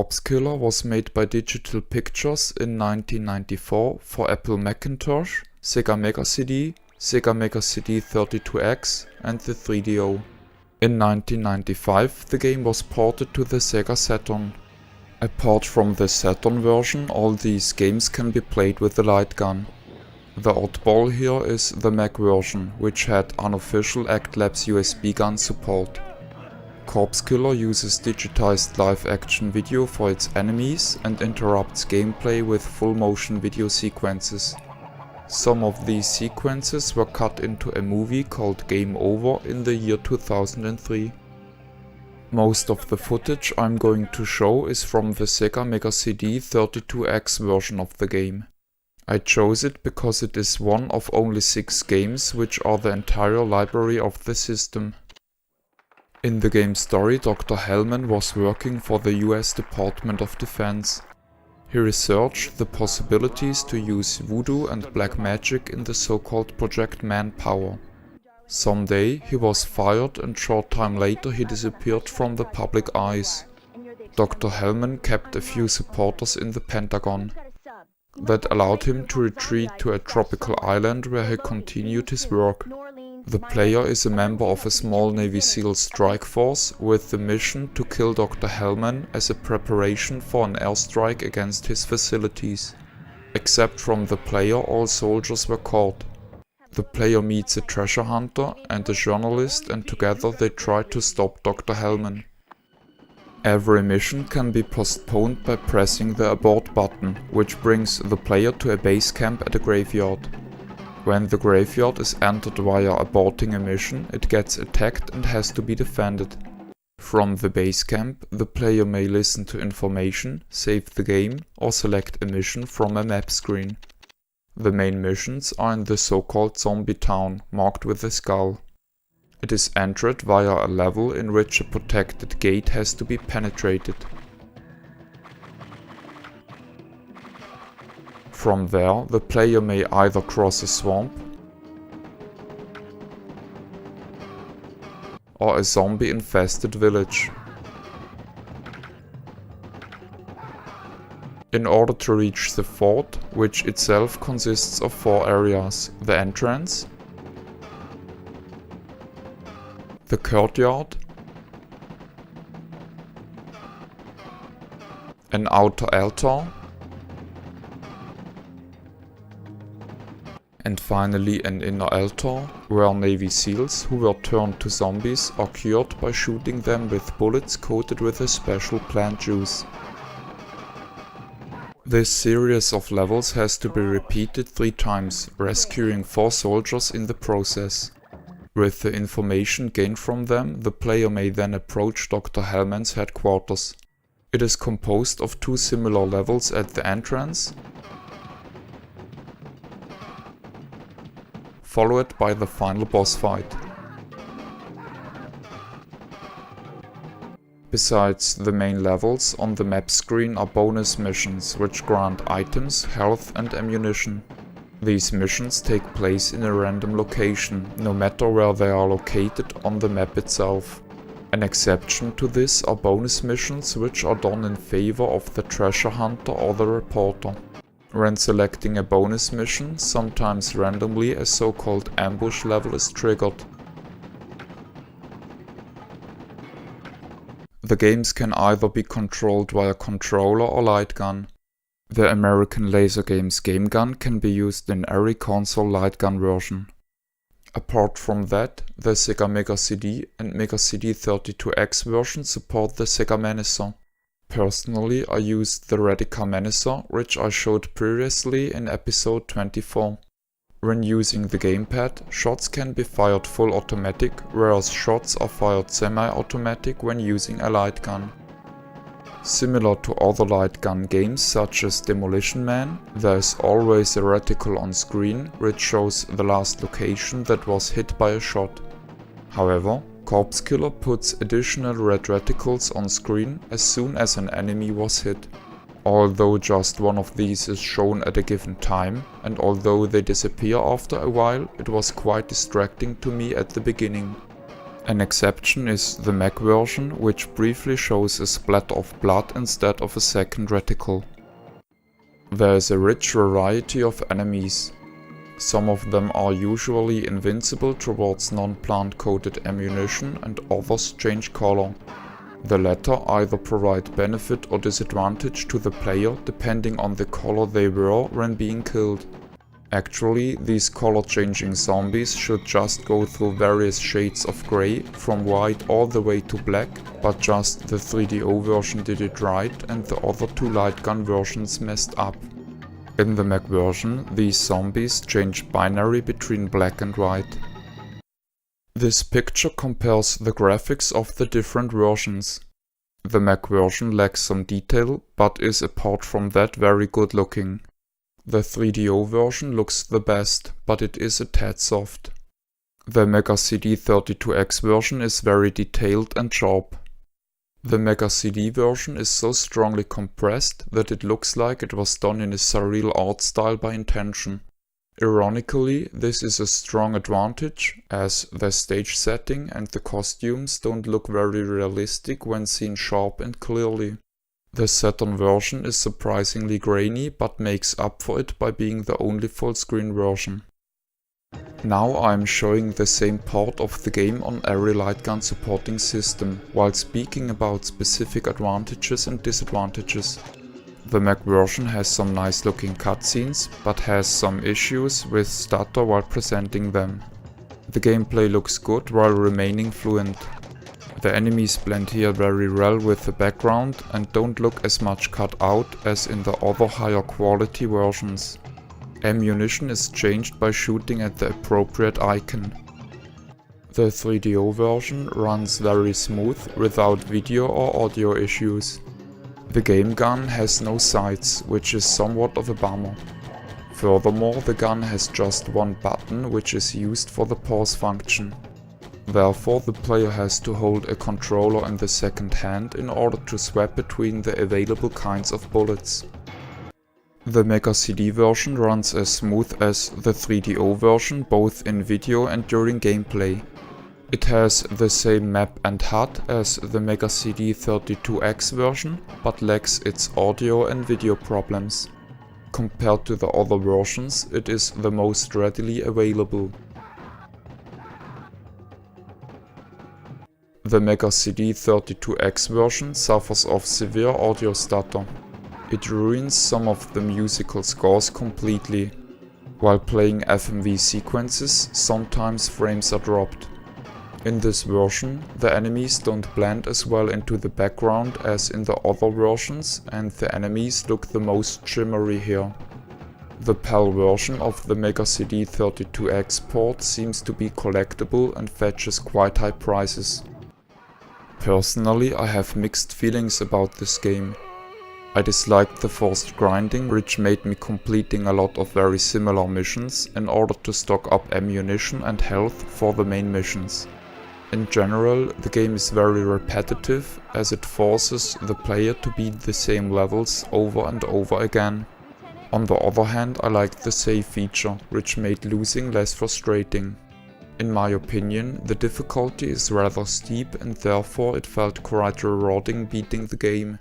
Corpse Killer was made by Digital Pictures in 1994 for Apple Macintosh, Sega Mega CD, Sega Mega CD 32X and the 3DO. In 1995 the game was ported to the Sega Saturn. Apart from the Saturn version, all these games can be played with the light gun. The oddball here is the Mac version, which had unofficial ActLabs USB gun support. Corpse Killer uses digitized live-action video for its enemies and interrupts gameplay with full-motion video sequences. Some of these sequences were cut into a movie called Game Over in the year 2003. Most of the footage I'm going to show is from the Sega Mega CD 32X version of the game. I chose it because it is one of only 6 games which are the entire library of the system. In the game's story, Dr. Hellman was working for the US Department of Defense. He researched the possibilities to use voodoo and black magic in the so-called Project Manpower. Someday he was fired and short time later he disappeared from the public eyes. Dr. Hellman kept a few supporters in the Pentagon. That allowed him to retreat to a tropical island where he continued his work. The player is a member of a small Navy SEAL strike force with the mission to kill Dr. Hellman as a preparation for an airstrike against his facilities. Except from the player, all soldiers were caught. The player meets a treasure hunter and a journalist and together they try to stop Dr. Hellman. Every mission can be postponed by pressing the abort button, which brings the player to a base camp at a graveyard. When the graveyard is entered via aborting a mission, it gets attacked and has to be defended. From the base camp, the player may listen to information, save the game, or select a mission from a map screen. The main missions are in the so-called zombie town, marked with a skull. It is entered via a level in which a protected gate has to be penetrated. From there, the player may either cross a swamp or a zombie-infested village. In order to reach the fort, which itself consists of 4 areas: the entrance, the courtyard, an outer altar, and finally an inner altar, where Navy SEALs who were turned to zombies are cured by shooting them with bullets coated with a special plant juice. This series of levels has to be repeated 3 times, rescuing 4 soldiers in the process. With the information gained from them, the player may then approach Dr. Hellman's headquarters. It is composed of 2 similar levels at the entrance, followed by the final boss fight. Besides the main levels, on the map screen are bonus missions which grant items, health and ammunition. These missions take place in a random location, no matter where they are located on the map itself. An exception to this are bonus missions which are done in favor of the treasure hunter or the reporter. When selecting a bonus mission, sometimes randomly a so-called ambush level is triggered. The games can either be controlled via controller or light gun. The American Laser Games game gun can be used in every console light gun version. Apart from that, the Sega Mega CD and Mega CD 32X version support the Sega Manager. Personally, I used the Radica Manager, which I showed previously in episode 24. When using the gamepad, shots can be fired full automatic, whereas shots are fired semi-automatic when using a light gun. Similar to other light gun games such as Demolition Man, there is always a reticle on screen which shows the last location that was hit by a shot. However, Corpse Killer puts additional red reticles on screen as soon as an enemy was hit. Although just one of these is shown at a given time, and although they disappear after a while, it was quite distracting to me at the beginning. An exception is the Mac version, which briefly shows a splatter of blood instead of a second reticle. There is a rich variety of enemies. Some of them are usually invincible towards non-plant coated ammunition and others change color. The latter either provide benefit or disadvantage to the player depending on the color they were when being killed. Actually, these color-changing zombies should just go through various shades of grey, from white all the way to black, but just the 3DO version did it right and the other two light gun versions messed up. In the Mac version, these zombies change binary between black and white. This picture compares the graphics of the different versions. The Mac version lacks some detail, but is apart from that very good looking. The 3DO version looks the best, but it is a tad soft. The Mega CD 32X version is very detailed and sharp. The Mega CD version is so strongly compressed that it looks like it was done in a surreal art style by intention. Ironically, this is a strong advantage, as the stage setting and the costumes don't look very realistic when seen sharp and clearly. The Saturn version is surprisingly grainy, but makes up for it by being the only full-screen version. Now I am showing the same part of the game on every light gun supporting system, while speaking about specific advantages and disadvantages. The Mac version has some nice looking cutscenes, but has some issues with stutter while presenting them. The gameplay looks good while remaining fluent. The enemies blend here very well with the background and don't look as much cut out as in the other higher quality versions. Ammunition is changed by shooting at the appropriate icon. The 3DO version runs very smooth without video or audio issues. The game gun has no sights, which is somewhat of a bummer. Furthermore, the gun has just one button, which is used for the pause function. Therefore, the player has to hold a controller in the second hand in order to swap between the available kinds of bullets. The Mega CD version runs as smooth as the 3DO version both in video and during gameplay. It has the same map and HUD as the Mega CD 32X version, but lacks its audio and video problems. Compared to the other versions, it is the most readily available. The Mega CD 32X version suffers of severe audio stutter. It ruins some of the musical scores completely. While playing FMV sequences, sometimes frames are dropped. In this version, the enemies don't blend as well into the background as in the other versions, and the enemies look the most shimmery here. The PAL version of the Mega CD 32X port seems to be collectible and fetches quite high prices. Personally, I have mixed feelings about this game. I disliked the forced grinding, which made me completing a lot of very similar missions in order to stock up ammunition and health for the main missions. In general, the game is very repetitive, as it forces the player to beat the same levels over and over again. On the other hand, I liked the save feature, which made losing less frustrating. In my opinion, the difficulty is rather steep and therefore it felt quite rewarding beating the game.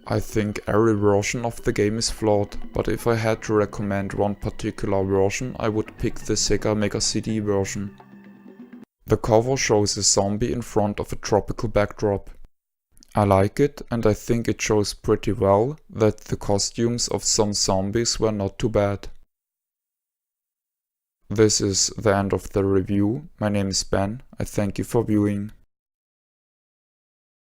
I think every version of the game is flawed, but if I had to recommend one particular version, I would pick the Sega Mega CD version. The cover shows a zombie in front of a tropical backdrop. I like it, and I think it shows pretty well that the costumes of some zombies were not too bad. This is the end of the review. My name is Ben. I thank you for viewing.